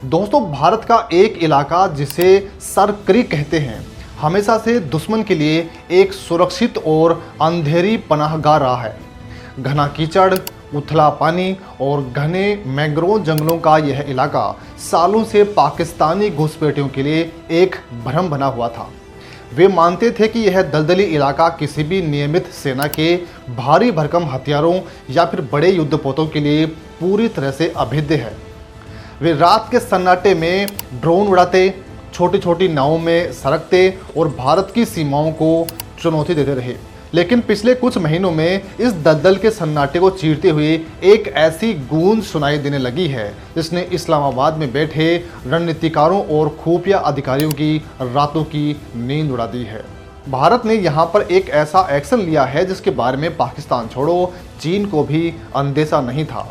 दोस्तों, भारत का एक इलाका जिसे सर क्रीक कहते हैं, हमेशा से दुश्मन के लिए एक सुरक्षित और अंधेरी पनाहगाह रहा है। घना कीचड़, उथला पानी और घने मैंग्रोव जंगलों का यह इलाका सालों से पाकिस्तानी घुसपैठियों के लिए एक भ्रम बना हुआ था। वे मानते थे कि यह दलदली इलाका किसी भी नियमित सेना के भारी भरकम हथियारों या फिर बड़े युद्धपोतों के लिए पूरी तरह से अभेद्य है। वे रात के सन्नाटे में ड्रोन उड़ाते, छोटी छोटी नावों में सरकते और भारत की सीमाओं को चुनौती देते रहे। लेकिन पिछले कुछ महीनों में इस दलदल के सन्नाटे को चीरते हुए एक ऐसी गूंज सुनाई देने लगी है जिसने इस्लामाबाद में बैठे रणनीतिकारों और खुफिया अधिकारियों की रातों की नींद उड़ा दी है। भारत ने यहाँ पर एक ऐसा एक्शन लिया है जिसके बारे में पाकिस्तान छोड़ो चीन को भी अंदेशा नहीं था।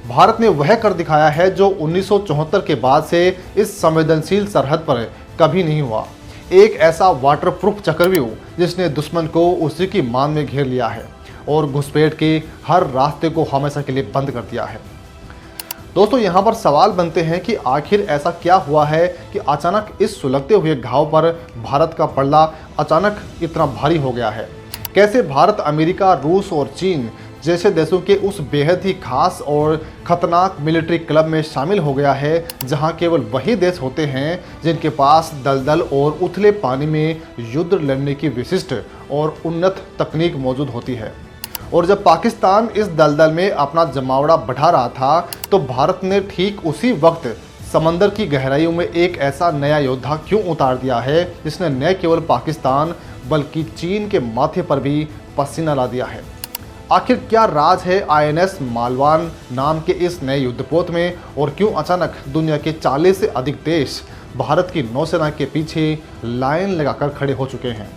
भारत ने वह कर दिखाया है जो 1974 के बाद से इस संवेदनशील सरहद पर कभी नहीं हुआ। एक ऐसा वाटरप्रूफ चक्रव्यूह जिसने दुश्मन को उसी की मान में घेर लिया है और घुसपैठ के हर रास्ते को हमेशा के लिए बंद कर दिया है। दोस्तों, यहाँ पर सवाल बनते हैं कि आखिर ऐसा क्या हुआ है कि अचानक इस सुलगते हुए घाव पर भारत का पल्ला अचानक इतना भारी हो गया है। कैसे भारत अमेरिका, रूस और चीन जैसे देशों के उस बेहद ही खास और खतरनाक मिलिट्री क्लब में शामिल हो गया है जहां केवल वही देश होते हैं जिनके पास दलदल और उथले पानी में युद्ध लड़ने की विशिष्ट और उन्नत तकनीक मौजूद होती है। और जब पाकिस्तान इस दलदल में अपना जमावड़ा बढ़ा रहा था तो भारत ने ठीक उसी वक्त समंदर की गहराइयों में एक ऐसा नया योद्धा क्यों उतार दिया है जिसने न केवल पाकिस्तान बल्कि चीन के माथे पर भी पसीना ला दिया है। आखिर क्या राज है INS मालवान नाम के इस नए युद्धपोत में और क्यों अचानक दुनिया के 40 से अधिक देश भारत की नौसेना के पीछे लाइन लगाकर खड़े हो चुके हैं?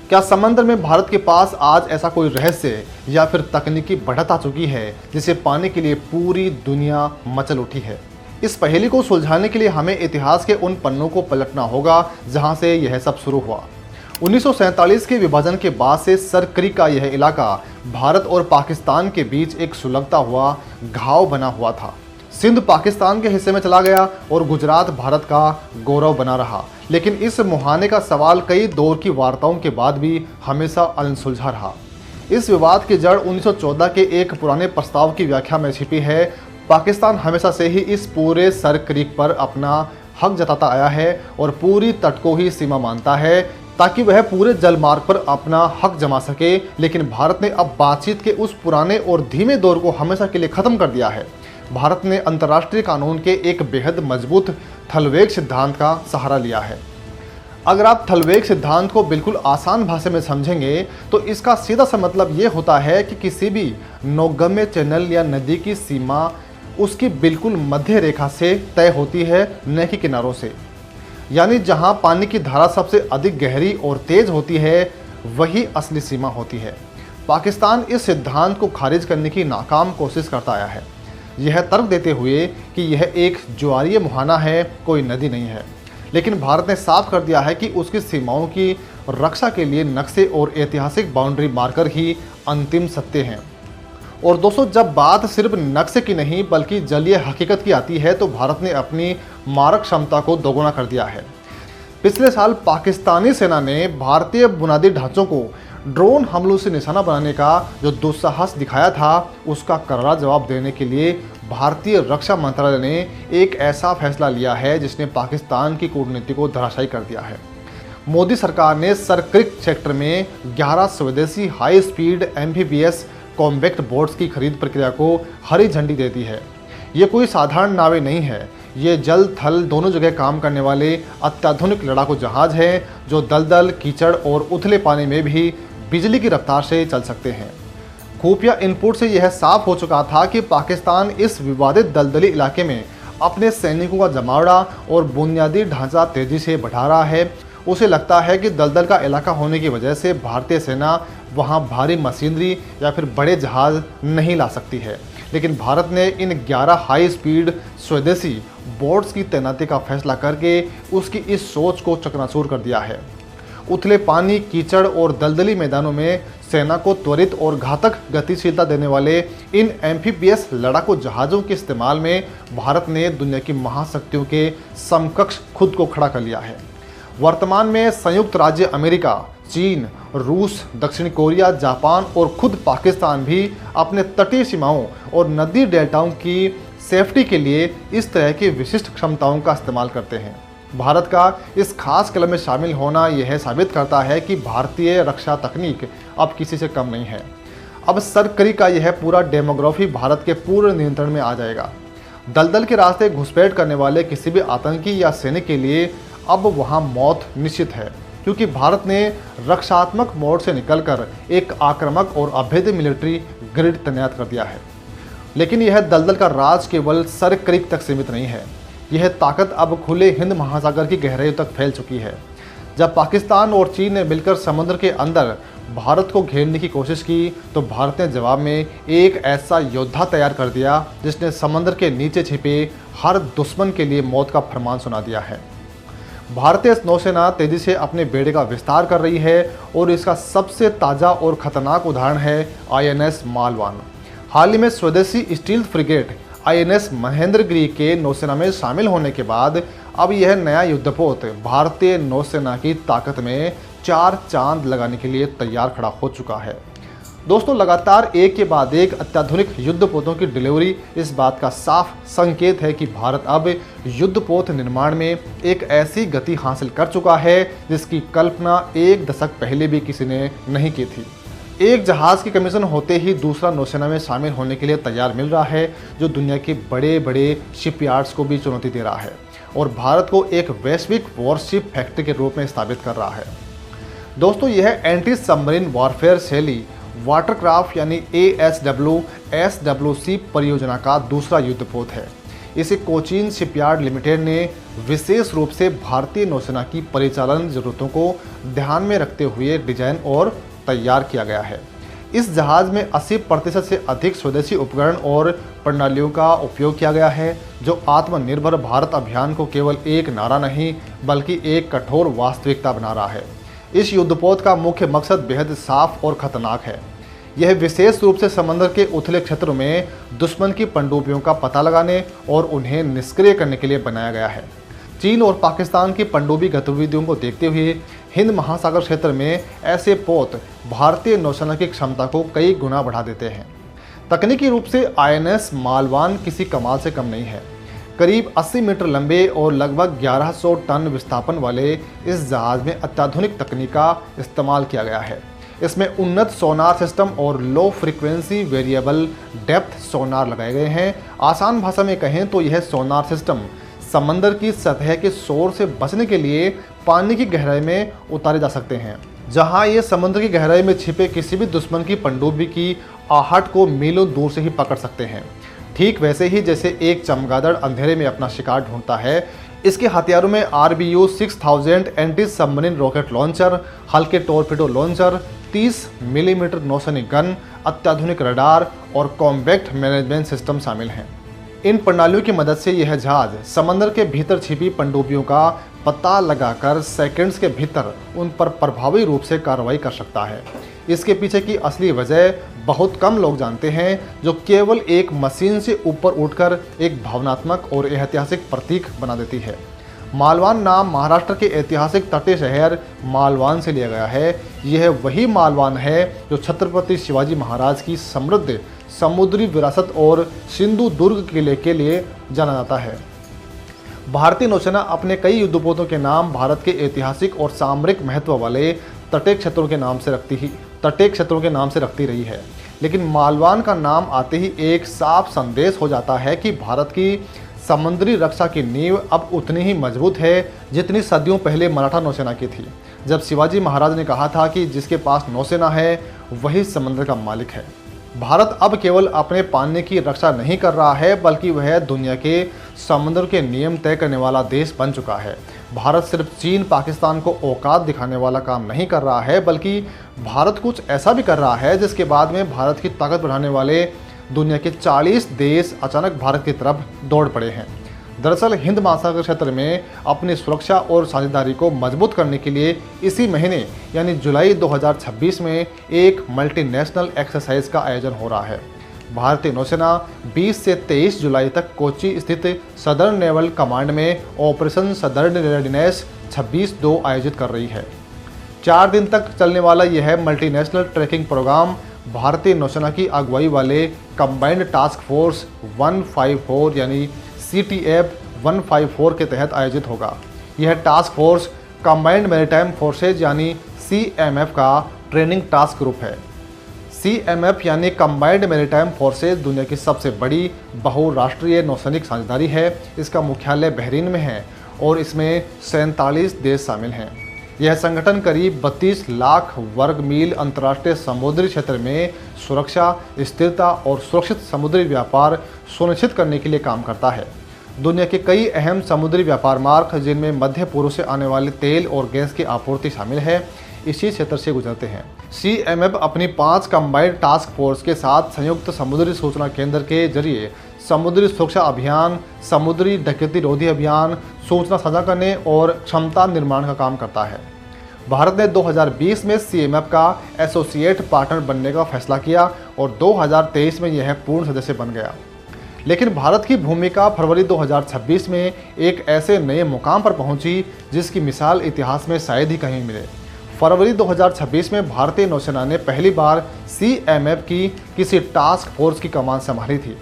क्या समंदर में भारत के पास आज ऐसा कोई रहस्य या फिर तकनीकी बढ़त आ चुकी है जिसे पाने के लिए पूरी दुनिया मचल उठी है? इस पहेली को सुलझाने के लिए हमें इतिहास के उन पन्नों को पलटना होगा जहां से यह सब शुरू हुआ। 1947 के विभाजन के बाद से सर क्रीक का यह इलाका भारत और पाकिस्तान के बीच एक सुलगता हुआ घाव बना हुआ था। सिंध पाकिस्तान के हिस्से में चला गया और गुजरात भारत का गौरव बना रहा। लेकिन इस मुहाने का सवाल कई दौर की वार्ताओं के बाद भी हमेशा अनसुलझा रहा। इस विवाद की जड़ 1914 के एक पुराने प्रस्ताव की व्याख्या में छिपी है। पाकिस्तान हमेशा से ही इस पूरे सर क्रीक पर अपना हक जताता आया है और पूरी तट को ही सीमा मानता है ताकि वह पूरे जलमार्ग पर अपना हक जमा सके। लेकिन भारत ने अब बातचीत के उस पुराने और धीमे दौर को हमेशा के लिए ख़त्म कर दिया है। भारत ने अंतर्राष्ट्रीय कानून के एक बेहद मजबूत थलवेग सिद्धांत का सहारा लिया है। अगर आप थलवेग सिद्धांत को बिल्कुल आसान भाषा में समझेंगे तो इसका सीधा सा मतलब ये होता है कि किसी भी नौगम्य चैनल या नदी की सीमा उसकी बिल्कुल मध्य रेखा से तय होती है, न कि किनारों से। यानी जहां पानी की धारा सबसे अधिक गहरी और तेज होती है वही असली सीमा होती है। पाकिस्तान इस सिद्धांत को खारिज करने की नाकाम कोशिश करता आया है, यह तर्क देते हुए कि यह एक ज्वारीय मुहाना है, कोई नदी नहीं है। लेकिन भारत ने साफ कर दिया है कि उसकी सीमाओं की रक्षा के लिए नक्शे और ऐतिहासिक बाउंड्री मार्कर ही अंतिम सत्य हैं। और दोस्तों, जब बात सिर्फ नक्शे की नहीं बल्कि जलीय हकीकत की आती है तो भारत ने अपनी मारक क्षमता को दोगुना कर दिया है। पिछले साल पाकिस्तानी सेना ने भारतीय बुनियादी ढांचों को ड्रोन हमलों से निशाना बनाने का जो दुस्साहस दिखाया था उसका करारा जवाब देने के लिए भारतीय रक्षा मंत्रालय ने एक ऐसा फैसला लिया है जिसने पाकिस्तान की कूटनीति को धराशायी कर दिया है। मोदी सरकार ने सर क्रीक सेक्टर में 11 स्वदेशी high speed amphibious combat boats की खरीद प्रक्रिया को हरी झंडी दे दी है। ये कोई साधारण नावें नहीं है, ये जल थल दोनों जगह काम करने वाले अत्याधुनिक लड़ाकू जहाज हैं जो दलदल, कीचड़ और उथले पानी में भी बिजली की रफ्तार से चल सकते हैं। खुफिया इनपुट से यह साफ हो चुका था कि पाकिस्तान इस विवादित दलदली इलाके में अपने सैनिकों का जमावड़ा और बुनियादी ढांचा तेजी से बढ़ा रहा है। उसे लगता है कि दलदल का इलाका होने की वजह से भारतीय सेना वहां भारी मशीनरी या फिर बड़े जहाज नहीं ला सकती है। लेकिन भारत ने इन 11 हाई स्पीड स्वदेशी बोट्स की तैनाती का फैसला करके उसकी इस सोच को चकनाचूर कर दिया है। उथले पानी, कीचड़ और दलदली मैदानों में सेना को त्वरित और घातक गतिशीलता देने वाले इन एम्फीबियस लड़ाकू जहाज़ों के इस्तेमाल में भारत ने दुनिया की महाशक्तियों के समकक्ष खुद को खड़ा कर लिया है। वर्तमान में संयुक्त राज्य अमेरिका, चीन, रूस, दक्षिण कोरिया, जापान और खुद पाकिस्तान भी अपने तटीय सीमाओं और नदी डेल्टाओं की सेफ्टी के लिए इस तरह की विशिष्ट क्षमताओं का इस्तेमाल करते हैं। भारत का इस खास क्लब में शामिल होना यह साबित करता है कि भारतीय रक्षा तकनीक अब किसी से कम नहीं है। अब सरकरी का यह पूरा डेमोग्राफी भारत के पूर्ण नियंत्रण में आ जाएगा। दलदल के रास्ते घुसपैठ करने वाले किसी भी आतंकी या सैनिक के लिए अब वहां मौत निश्चित है, क्योंकि भारत ने रक्षात्मक मोड से निकलकर एक आक्रामक और अभेद्य मिलिट्री ग्रिड तैनात कर दिया है। लेकिन यह दलदल का राज केवल सरक्रीक तक सीमित नहीं है। यह ताकत अब खुले हिंद महासागर की गहराइयों तक फैल चुकी है। जब पाकिस्तान और चीन ने मिलकर समुद्र के अंदर भारत को घेरने की कोशिश की, तो भारत ने जवाब में एक ऐसा योद्धा तैयार कर दिया जिसने समुद्र के नीचे छिपे हर दुश्मन के लिए मौत का फरमान सुना दिया है। भारतीय नौसेना तेजी से अपने बेड़े का विस्तार कर रही है और इसका सबसे ताज़ा और खतरनाक उदाहरण है INS मालवान। हाल ही में स्वदेशी स्टील फ्रिगेट INS महेंद्रगिरी के नौसेना में शामिल होने के बाद अब यह नया युद्धपोत भारतीय नौसेना की ताकत में 4 चांद लगाने के लिए तैयार खड़ा हो चुका है। दोस्तों, लगातार एक के बाद एक अत्याधुनिक युद्धपोतों की डिलीवरी इस बात का साफ संकेत है कि भारत अब युद्धपोत निर्माण में एक ऐसी गति हासिल कर चुका है जिसकी कल्पना एक दशक पहले भी किसी ने नहीं की थी। एक जहाज़ की कमीशन होते ही दूसरा नौसेना में शामिल होने के लिए तैयार मिल रहा है, जो दुनिया के बड़े बड़े शिपयार्ड्स को भी चुनौती दे रहा है और भारत को एक वैश्विक वॉरशिप फैक्ट्री के रूप में स्थापित कर रहा है। दोस्तों, यह एंटी सबमरीन वॉरफेयर शैली वाटरक्राफ्ट यानी ASWC परियोजना का दूसरा युद्धपोत है। इसे कोचीन शिपयार्ड लिमिटेड ने विशेष रूप से भारतीय नौसेना की परिचालन जरूरतों को ध्यान में रखते हुए डिजाइन और तैयार किया गया है। इस जहाज़ में 80% से अधिक स्वदेशी उपकरण और प्रणालियों का उपयोग किया गया है, जो आत्मनिर्भर भारत अभियान को केवल एक नारा नहीं बल्कि एक कठोर वास्तविकता बना रहा है। इस युद्धपोत का मुख्य मकसद बेहद साफ और खतरनाक है। यह विशेष रूप से समंदर के उथले क्षेत्रों में दुश्मन की पनडुब्बियों का पता लगाने और उन्हें निष्क्रिय करने के लिए बनाया गया है। चीन और पाकिस्तान की पनडुब्बी गतिविधियों को देखते हुए हिंद महासागर क्षेत्र में ऐसे पोत भारतीय नौसेना की क्षमता को कई गुना बढ़ा देते हैं। तकनीकी रूप से INS मालवान किसी कमाल से कम नहीं है। करीब 80 मीटर लंबे और लगभग 1100 टन विस्थापन वाले इस जहाज़ में अत्याधुनिक तकनीक का इस्तेमाल किया गया है। इसमें उन्नत सोनार सिस्टम और लो फ्रीक्वेंसी वेरिएबल डेप्थ सोनार लगाए गए हैं। आसान भाषा में कहें तो यह सोनार सिस्टम समंदर की सतह के शोर से बचने के लिए पानी की गहराई में उतारे जा सकते हैं, जहां ये समुद्र की गहराई में छिपे किसी भी दुश्मन की पनडुब्बी की आहट को मीलों दूर से ही पकड़ सकते हैं। ठीक वैसे ही जैसे एक चमगादड़ अंधेरे में अपना शिकार ढूंढता है, इसके हथियारों में RBU 6000 anti submarine rocket launcher, हल्के टॉर्पेडो लॉन्चर, 30 मिलीमीटर नौसैनिक गन, अत्याधुनिक रडार और कॉम्बैक्ट मैनेजमेंट सिस्टम शामिल हैं। इन प्रणालियों की मदद से यह जहाज समंदर के भीतर छिपी पनडुब्बियों का पता लगाकर सेकंड्स के भीतर उन पर प्रभावी रूप से कार्रवाई कर सकता है। इसके पीछे की असली वजह बहुत कम लोग जानते हैं, जो केवल एक मशीन से ऊपर उठकर एक भावनात्मक और ऐतिहासिक प्रतीक बना देती है। मालवान नाम महाराष्ट्र के ऐतिहासिक तटीय शहर मालवान से लिया गया है। यह वही मालवान है जो छत्रपति शिवाजी महाराज की समृद्ध समुद्री विरासत और सिंधु दुर्ग किले के लिए जाना जाता है। भारतीय नौसेना अपने कई युद्धपोतों के नाम भारत के ऐतिहासिक और सामरिक महत्व वाले तटीय क्षेत्रों के नाम से रखती रही है, लेकिन मालवान का नाम आते ही एक साफ संदेश हो जाता है कि भारत की समुद्री रक्षा की नींव अब उतनी ही मजबूत है जितनी सदियों पहले मराठा नौसेना की थी, जब शिवाजी महाराज ने कहा था कि जिसके पास नौसेना है वही समुद्र का मालिक है। भारत अब केवल अपने पानी की रक्षा नहीं कर रहा है, बल्कि वह दुनिया के समुद्र के नियम तय करने वाला देश बन चुका है। भारत सिर्फ चीन पाकिस्तान को औकात दिखाने वाला काम नहीं कर रहा है, बल्कि भारत कुछ ऐसा भी कर रहा है जिसके बाद में भारत की ताकत बढ़ाने वाले दुनिया के 40 देश अचानक भारत की तरफ दौड़ पड़े हैं। दरअसल हिंद महासागर क्षेत्र में अपनी सुरक्षा और साझेदारी को मजबूत करने के लिए इसी महीने यानी जुलाई 2026 में एक मल्टीनेशनल एक्सरसाइज का आयोजन हो रहा है। भारतीय नौसेना 20 से 23 जुलाई तक कोच्चि स्थित सदर्न नेवल कमांड में ऑपरेशन सदर्न रेडिनेस 26-2 आयोजित कर रही है। 4 दिन तक चलने वाला यह मल्टीनेशनल ट्रैकिंग प्रोग्राम भारतीय नौसेना की अगुवाई वाले कंबाइंड टास्क फोर्स 154 यानी CTF 154 के तहत आयोजित होगा। यह task force combined maritime forces यानी CMF का ट्रेनिंग टास्क ग्रुप है। CMF यानी कंबाइंड मैरीटाइम फोर्सेज दुनिया की सबसे बड़ी बहुराष्ट्रीय नौसैनिक साझेदारी है। इसका मुख्यालय बहरीन में है और इसमें 47 देश शामिल हैं। यह संगठन करीब 32 लाख वर्ग मील अंतर्राष्ट्रीय समुद्री क्षेत्र में सुरक्षा, स्थिरता और सुरक्षित समुद्री व्यापार सुनिश्चित करने के लिए काम करता है। दुनिया के कई अहम समुद्री व्यापार मार्ग, जिनमें मध्य पूर्व से आने वाले तेल और गैस की आपूर्ति शामिल है, इसी क्षेत्र से गुजरते हैं। CMF अपनी 5 कंबाइंड टास्क फोर्स के साथ संयुक्त समुद्री सूचना केंद्र के जरिए समुद्री सुरक्षा अभियान, समुद्री डकैती रोधी अभियान, सूचना साझा करने और क्षमता निर्माण का काम करता है। भारत ने 2020 में CMF का एसोसिएट पार्टनर बनने का फैसला किया और 2023 में यह पूर्ण सदस्य बन गया। लेकिन भारत की भूमिका फरवरी 2026 में एक ऐसे नए मुकाम पर पहुंची जिसकी मिसाल इतिहास में शायद ही कहीं मिले। फरवरी 2026 में भारतीय नौसेना ने पहली बार CMF की किसी टास्क फोर्स की कमान संभाली थी।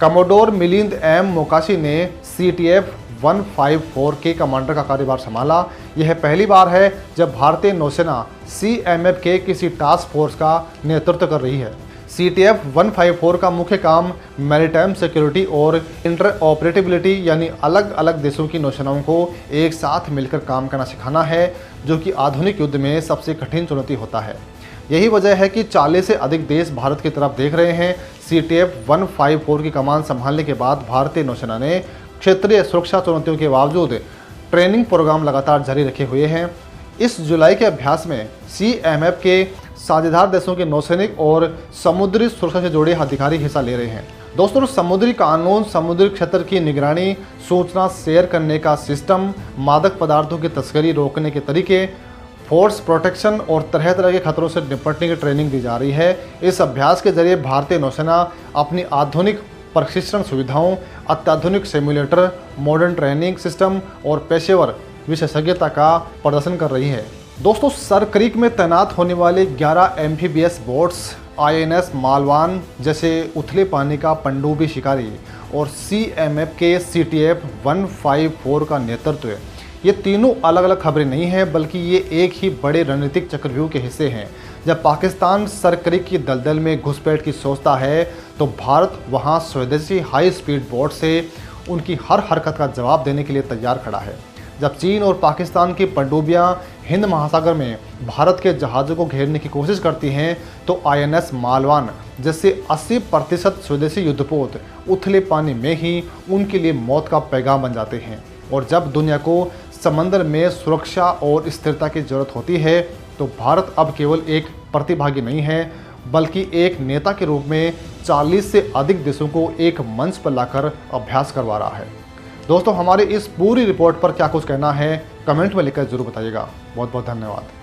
कमोडोर मिलिंद M मोकाशी ने CTF 154 के कमांडर का कार्यभार संभाला। यह पहली बार है जब भारतीय नौसेना CMF के किसी टास्क फोर्स का नेतृत्व कर रही है। CTF 154 का मुख्य काम मैरीटाइम सिक्योरिटी और इंटरऑपरेटिबिलिटी यानी अलग अलग देशों की नौसेनाओं को एक साथ मिलकर काम करना सिखाना है, जो कि आधुनिक युद्ध में सबसे कठिन चुनौती होता है। यही वजह है कि 40 से अधिक देश भारत की तरफ देख रहे हैं। CTF 154 की कमान संभालने के बाद भारतीय नौसेना ने क्षेत्रीय सुरक्षा चुनौतियों के बावजूद ट्रेनिंग प्रोग्राम लगातार जारी रखे हुए हैं। इस जुलाई के अभ्यास में CMF के साझेदार देशों के नौसैनिक और समुद्री सुरक्षा से जुड़े अधिकारी हिस्सा ले रहे हैं। दोस्तों, समुद्री कानून, समुद्री क्षेत्र की निगरानी, सूचना शेयर करने का सिस्टम, मादक पदार्थों की तस्करी रोकने के तरीके, फोर्स प्रोटेक्शन और तरह तरह के खतरों से निपटने की ट्रेनिंग दी जा रही है। इस अभ्यास के जरिए भारतीय नौसेना अपनी आधुनिक प्रशिक्षण सुविधाओं, अत्याधुनिक सिमुलेटर, मॉडर्न ट्रेनिंग सिस्टम और पेशेवर विशेषज्ञता का प्रदर्शन कर रही है। दोस्तों, सर क्रीक में तैनात होने वाले 11 एम्फीबियस बोट्स INS मालवान जैसे उथले पानी का पनडुब्बी शिकारी और CMF के CTF 154 का नेतृत्व, ये तीनों अलग अलग खबरें नहीं हैं, बल्कि ये एक ही बड़े रणनीतिक चक्रव्यूह के हिस्से हैं। जब पाकिस्तान सर क्रीक की दलदल में घुसपैठ की सोचता है, तो भारत वहाँ स्वदेशी हाई स्पीड बोट से उनकी हर हरकत का जवाब देने के लिए तैयार खड़ा है। जब चीन और पाकिस्तान की पनडुब्बियां हिंद महासागर में भारत के जहाज़ों को घेरने की कोशिश करती हैं, तो INS मालवान जैसे 80% स्वदेशी युद्धपोत उथले पानी में ही उनके लिए मौत का पैगाम बन जाते हैं। और जब दुनिया को समंदर में सुरक्षा और स्थिरता की जरूरत होती है, तो भारत अब केवल एक प्रतिभागी नहीं है, बल्कि एक नेता के रूप में 40 से अधिक देशों को एक मंच पर लाकर अभ्यास करवा रहा है। दोस्तों, हमारे इस पूरी रिपोर्ट पर क्या कुछ कहना है, कमेंट में लिखकर जरूर बताइएगा। बहुत बहुत धन्यवाद।